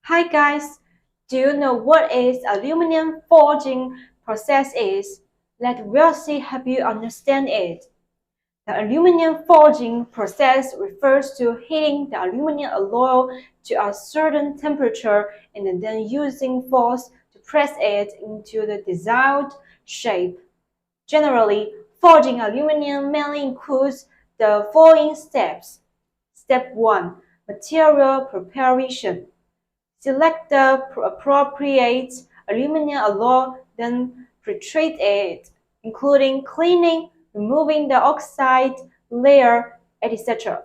Hi guys, do you know what is aluminum forging process is? Let Wellste help you understand it. The aluminum forging process refers to heating the aluminum alloy to a certain temperature and then using force to press it into the desired shape. Generally, forging aluminum mainly includes the following steps. Step 1. Material preparation. Select the appropriate aluminum alloy, then pretreat it, including cleaning, removing the oxide layer, etc.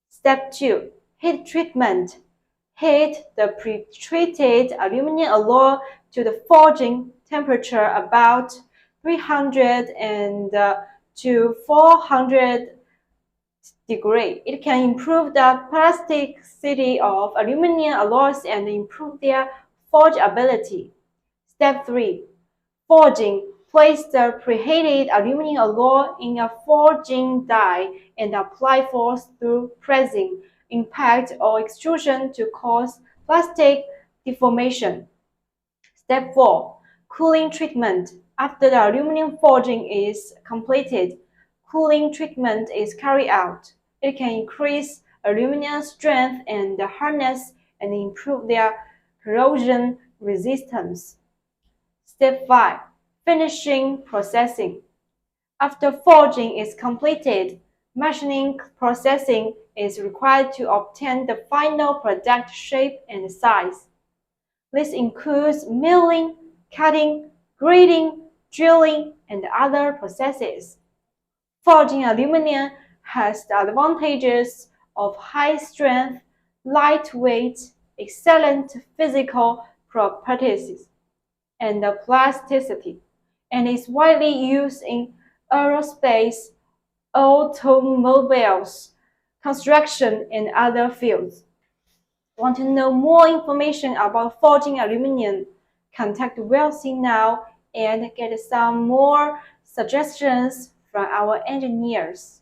Step 2. Heat treatment. Heat the pre-treated aluminum alloy to the forging temperature about 300 to 400 degree. It can improve the plasticity of aluminum alloys and improve their forgeability. Step 3. Forging. Place the preheated aluminum alloy in a forging die and apply force through pressing, impact, or extrusion to cause plastic deformation. Step 4. Cooling treatment. After the aluminum forging is completed, cooling treatment is carried out. It can increase aluminum strength and hardness and improve their corrosion resistance. Step 5. Finishing processing. After forging is completed, machining processing is required to obtain the final product shape and size. This includes milling, cutting, grading, drilling, and other processes. Forging aluminum has the advantages of high strength, lightweight, excellent physical properties, and plasticity, and is widely used in aerospace, automobiles, construction, and other fields. Want to know more information about forging aluminum? Contact Wellste now and get some more suggestions from our engineers.